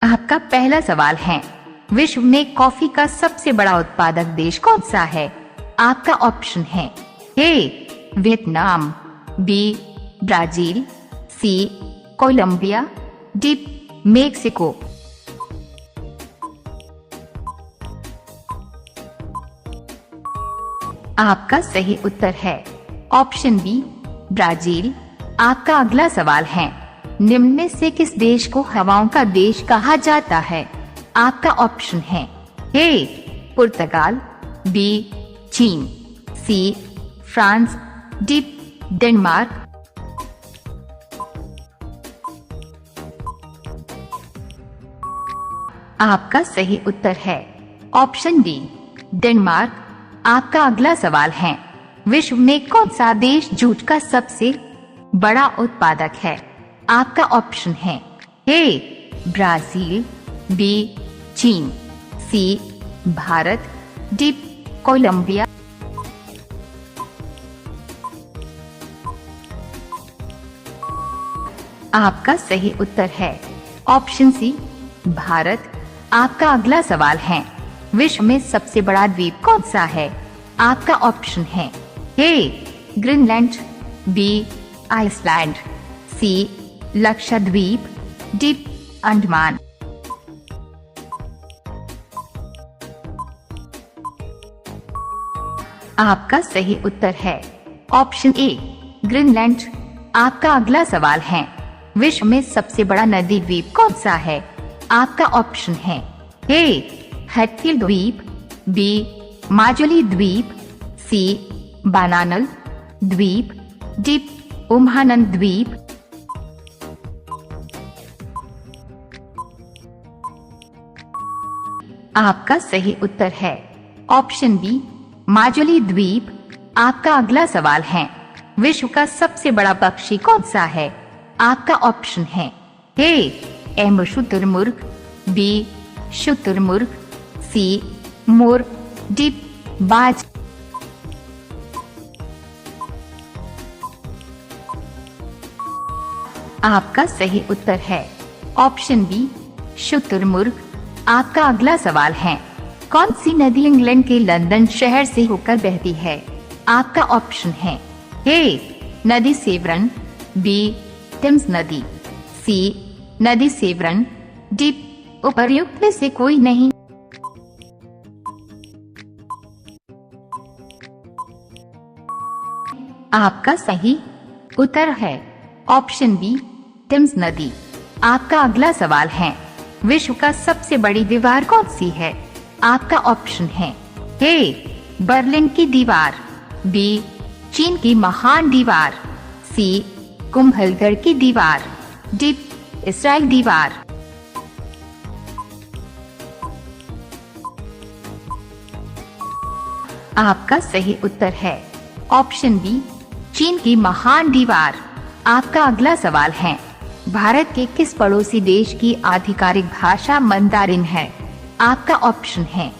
आपका पहला सवाल है, विश्व में कॉफी का सबसे बड़ा उत्पादक देश कौन सा है? आपका ऑप्शन है ए वियतनाम, बी ब्राजील, सी कोलंबिया, डी मेक्सिको। आपका सही उत्तर है ऑप्शन बी ब्राजील। आपका अगला सवाल है, निम्न में से किस देश को हवाओं का देश कहा जाता है? आपका ऑप्शन है ए पुर्तगाल, बी चीन, सी फ्रांस, डी डेनमार्क। आपका सही उत्तर है ऑप्शन डी डेनमार्क। आपका अगला सवाल है, विश्व में कौन सा देश जूट का सबसे बड़ा उत्पादक है? आपका ऑप्शन है ए ब्राजील, बी चीन, सी भारत, डी कोलंबिया। आपका सही उत्तर है ऑप्शन सी भारत। आपका अगला सवाल है, विश्व में सबसे बड़ा द्वीप कौन सा है? आपका ऑप्शन है ए ग्रीनलैंड, बी आइसलैंड, सी लक्षद्वीप, डी अंडमान। आपका सही उत्तर है ऑप्शन ए ग्रीनलैंड। आपका अगला सवाल है, विश्व में सबसे बड़ा नदी द्वीप कौन सा है? आपका ऑप्शन है ए हैटफील्ड द्वीप, बी माजुली द्वीप, सी बनानल द्वीप, डी उम्हानंद द्वीप। आपका सही उत्तर है ऑप्शन बी माजुली द्वीप। आपका अगला सवाल है, विश्व का सबसे बड़ा पक्षी कौन सा है? आपका ऑप्शन है ए शुतुरमुर्ग, बी शुतुरमुर्ग, सी मोर, डी बाज। आपका सही उत्तर है ऑप्शन बी शुतुरमुर्ग। आपका अगला सवाल है, कौन सी नदी इंग्लैंड के लंदन शहर से होकर बहती है? आपका ऑप्शन है ए नदी सेवरन, बी टेम्स नदी, सी नदी सेवरन, डी उपर्युक्त में से कोई नहीं। आपका सही उत्तर है ऑप्शन बी टेम्स नदी। आपका अगला सवाल है, विश्व का सबसे बड़ी दीवार कौन सी है? आपका ऑप्शन है ए बर्लिन की दीवार, बी चीन की महान दीवार, सी कुंभलगढ़ की दीवार, डी इसराइल दीवार। आपका सही उत्तर है ऑप्शन बी चीन की महान दीवार। आपका अगला सवाल है, भारत के किस पड़ोसी देश की आधिकारिक भाषा मंदारिन है? आपका ऑप्शन है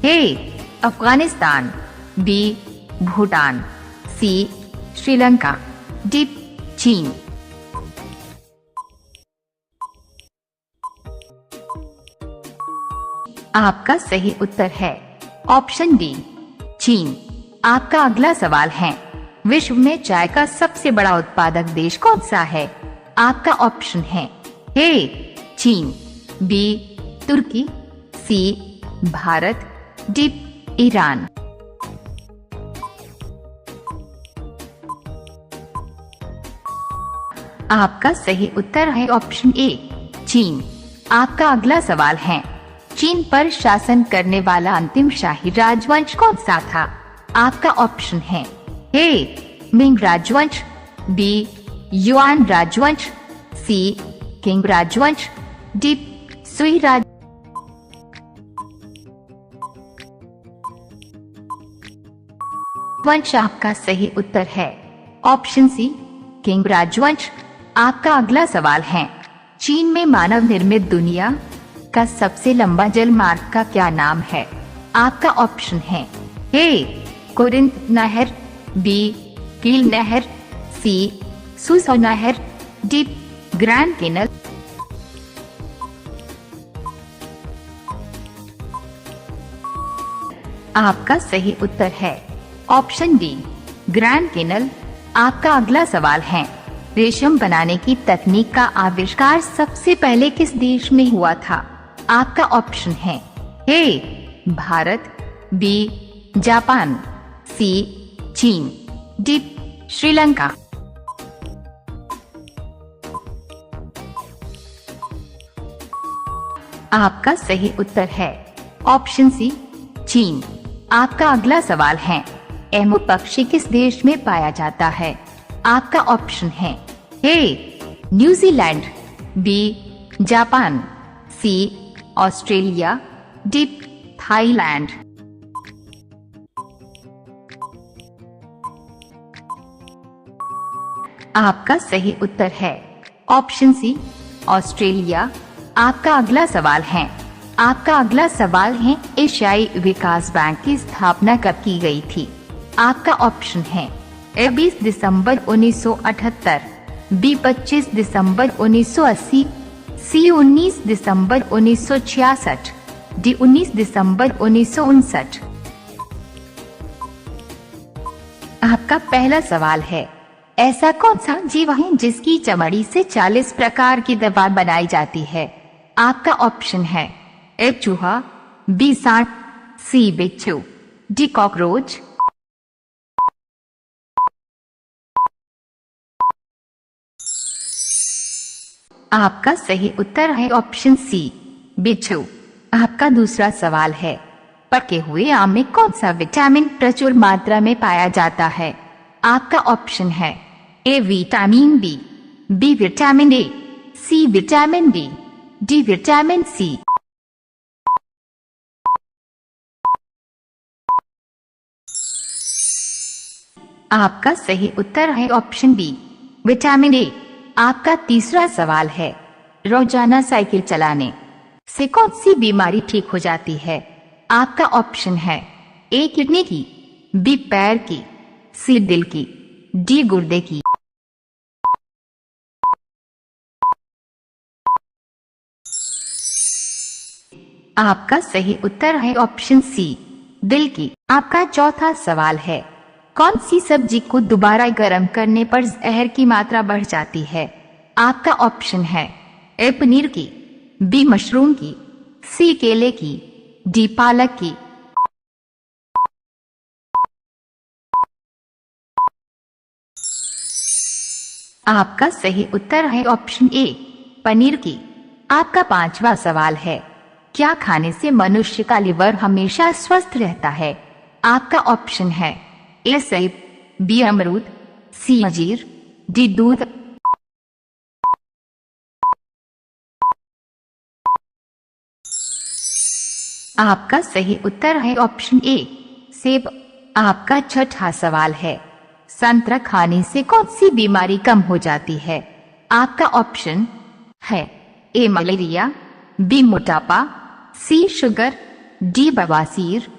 ए अफगानिस्तान, बी भूटान, सी श्रीलंका, डी चीन। आपका सही उत्तर है ऑप्शन डी चीन। आपका अगला सवाल है, विश्व में चाय का सबसे बड़ा उत्पादक देश कौन सा है? आपका ऑप्शन है ए चीन, बी तुर्की, सी भारत, डी ईरान। आपका सही उत्तर है ऑप्शन ए चीन। आपका अगला सवाल है, चीन पर शासन करने वाला अंतिम शाही राजवंश कौन सा था? आपका ऑप्शन है ए मिंग राजवंश, बी युआन राजवंश, सी किंग राजवंश, डी सुई राज। वंश आपका सही उत्तर है ऑप्शन सी किंग राजवंश। आपका अगला सवाल है, चीन में मानव निर्मित दुनिया का सबसे लंबा जल मार्ग का क्या नाम है? आपका ऑप्शन है ए कोरिंथ नहर, बी कील नहर, सी सुसो नहर, डी ग्रैंड कैनल। आपका सही उत्तर है ऑप्शन डी ग्रैंड केनल। आपका अगला सवाल है, रेशम बनाने की तकनीक का आविष्कार सबसे पहले किस देश में हुआ था? आपका ऑप्शन है ए भारत, बी जापान, सी चीन, डी श्रीलंका। आपका सही उत्तर है ऑप्शन सी चीन। आपका अगला सवाल है, एमू पक्षी किस देश में पाया जाता है? आपका ऑप्शन है ए न्यूजीलैंड, बी जापान, सी ऑस्ट्रेलिया, डी थाईलैंड। आपका सही उत्तर है ऑप्शन सी ऑस्ट्रेलिया। आपका अगला सवाल है, एशियाई विकास बैंक की स्थापना कब की गई थी? आपका ऑप्शन है ए 20 दिसंबर 1978, बी 25 दिसंबर 1980, सी 19 दिसंबर 1966, डी 19 दिसंबर 1959। आपका पहला सवाल है, ऐसा कौन सा जीव है जिसकी चमड़ी से 40 प्रकार की दवा बनाई जाती है? आपका ऑप्शन है ए चूहा, बी सांप, सी बिच्छू, डी कॉकरोच। आपका सही उत्तर है ऑप्शन सी बिच्छू। आपका दूसरा सवाल है, पके हुए आम में कौन सा विटामिन प्रचुर मात्रा में पाया जाता है? आपका ऑप्शन है A vitamin B vitamin A, C vitamin D, D vitamin C. आपका सही उत्तर है ऑप्शन बी विटामिन ए। आपका तीसरा सवाल है, रोजाना साइकिल चलाने से कौन सी बीमारी ठीक हो जाती है? आपका ऑप्शन है ए किडनी की, बी पैर की, सी दिल की, डी गुर्दे की। आपका सही उत्तर है ऑप्शन सी दिल की। आपका चौथा सवाल है, कौन सी सब्जी को दोबारा गर्म करने पर जहर की मात्रा बढ़ जाती है? आपका ऑप्शन है ए पनीर की, बी मशरूम की, सी केले की, डी पालक की। आपका सही उत्तर है ऑप्शन ए पनीर की। आपका पांचवा सवाल है, क्या खाने से मनुष्य का लिवर हमेशा स्वस्थ रहता है? आपका ऑप्शन है ए सेब, बी अमरूद, सी अंजीर, डी दूध। आपका सही उत्तर है ऑप्शन ए सेब। आपका छठा सवाल है, संतरा खाने से कौन सी बीमारी कम हो जाती है? आपका ऑप्शन है ए मलेरिया, बी मोटापा, सी शुगर, डी बवासीर।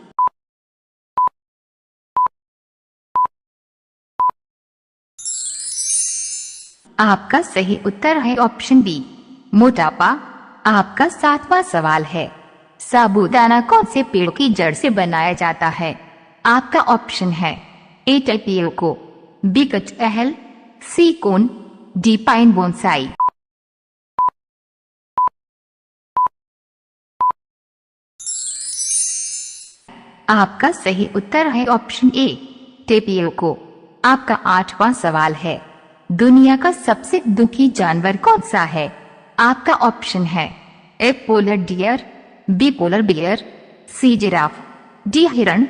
आपका सही उत्तर है ऑप्शन बी मोटापा। आपका सातवां सवाल है, साबूदाना कौन से पेड़ की जड़ से बनाया जाता है? आपका ऑप्शन है ए टेपियोको, बी कटहल, सी कोन, डी पाइन बोनसाई। आपका सही उत्तर है ऑप्शन ए टेपियोको। आपका आठवां सवाल है, दुनिया का सबसे दुखी जानवर कौन सा है? आपका ऑप्शन है A polar deer, B polar bear, C giraffe, D हिरण।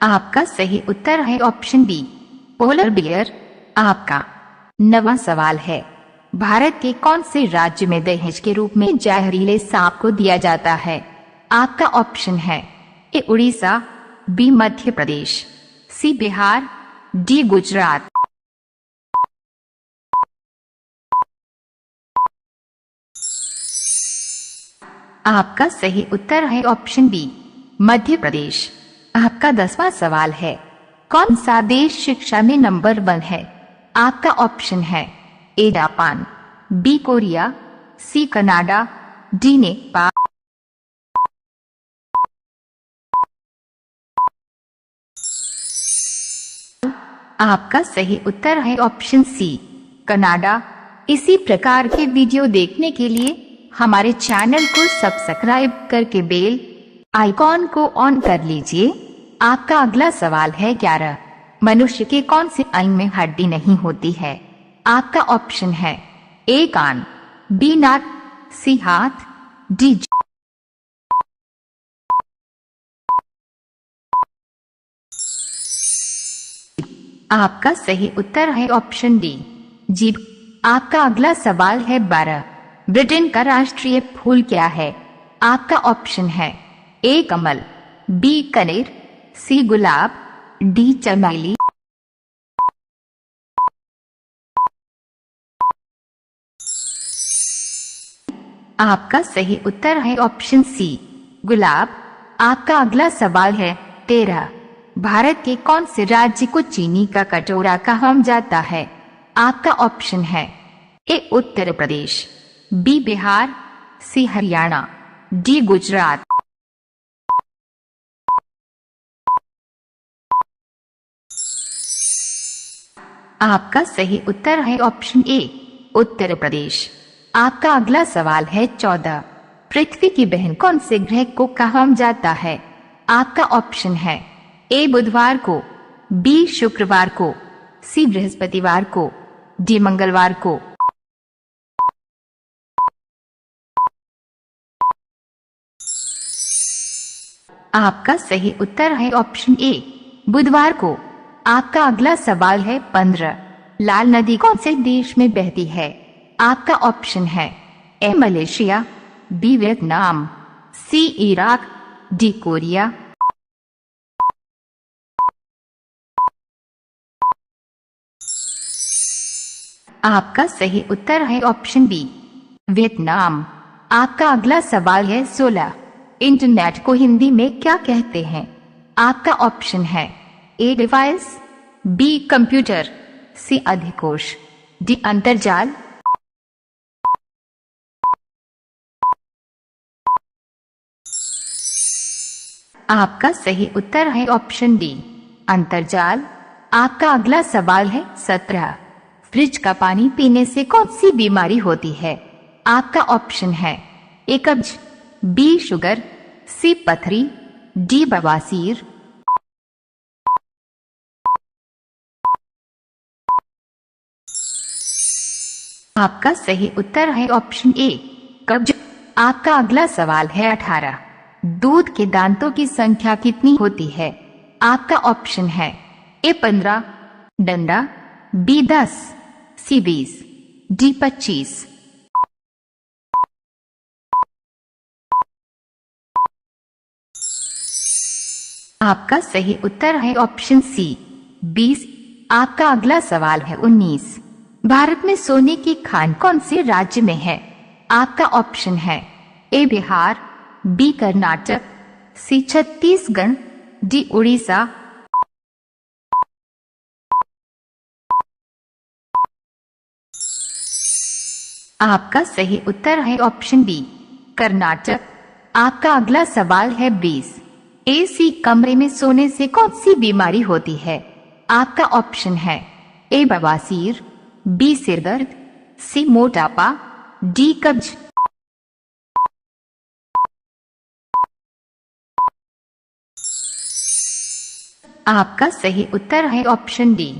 आपका सही उत्तर है ऑप्शन बी पोलर बियर। आपका नवां सवाल है, भारत के कौन से राज्य में दहेज के रूप में जहरीले सांप को दिया जाता है? आपका ऑप्शन है ए उड़ीसा, बी मध्य प्रदेश, सी बिहार, डी गुजरात। आपका सही उत्तर है ऑप्शन बी मध्य प्रदेश। आपका 10वां सवाल है, कौन सा देश शिक्षा में नंबर 1 है? आपका ऑप्शन है A Japan, B Korea, C Canada, D Nepal. आपका सही उत्तर है ऑप्शन सी कनाडा। इसी प्रकार के वीडियो देखने के लिए हमारे चैनल को सब्सक्राइब करके बेल आइकॉन को ऑन कर लीजिए। आपका अगला सवाल है 11। मनुष्य के कौन से अंग में हड्डी नहीं होती है? आपका ऑप्शन है ए कान, बी नाक, सी हाथ, डी। आपका सही उत्तर है ऑप्शन डी जीभ। आपका अगला सवाल है 12। ब्रिटेन का राष्ट्रीय फूल क्या है? आपका ऑप्शन है ए कमल, बी कनेर, सी गुलाब, डी चमेली। आपका सही उत्तर है ऑप्शन सी गुलाब। आपका अगला सवाल है 13। भारत के कौन से राज्य को चीनी का कटोरा कहा जाता है? आपका ऑप्शन है ए उत्तर प्रदेश, बी बिहार, सी हरियाणा, डी गुजरात। आपका सही उत्तर है ऑप्शन ए उत्तर प्रदेश। आपका अगला सवाल है 14। पृथ्वी की बहन कौन से ग्रह को कहा जाता है? आपका ऑप्शन है ए बुधवार को, बी शुक्रवार को, सी बृहस्पतिवार को, डी मंगलवार को। आपका सही उत्तर है ऑप्शन ए बुधवार को। आपका अगला सवाल है 15। लाल नदी कौन से देश में बहती है? आपका ऑप्शन है A Malaysia, B Vietnam, C Iraq, D Korea. आपका सही उत्तर है ऑप्शन बी वियतनाम। आपका अगला सवाल है 16। इंटरनेट को हिंदी में क्या कहते हैं? आपका ऑप्शन है A device, B computer, C अधिकोष, डी अंतरजाल। आपका सही उत्तर है ऑप्शन डी अंतरजाल। आपका अगला सवाल है 17। फ्रिज का पानी पीने से कौन सी बीमारी होती है? आपका ऑप्शन है ए कब्ज, बी शुगर, सी पथरी, डी बवासीर। आपका सही उत्तर है ऑप्शन ए कब्ज। आपका अगला सवाल है 18। दूध के दांतों की संख्या कितनी होती है? आपका ऑप्शन है ए 15, डंडा, बी 10, सी 20, डी 25। आपका सही उत्तर है ऑप्शन सी 20। आपका अगला सवाल है 19। भारत में सोने की खान कौन से राज्य में है? आपका ऑप्शन है ए बिहार, बी कर्नाटक, सी छत्तीसगढ़, डी उड़ीसा। आपका सही उत्तर है ऑप्शन बी कर्नाटक। आपका अगला सवाल है 20। एसी कमरे में सोने से कौन सी बीमारी होती है? आपका ऑप्शन है ए बवासीर, बी सिरदर्द, सी मोटापा, डी कब्ज। आपका सही उत्तर है ऑप्शन डी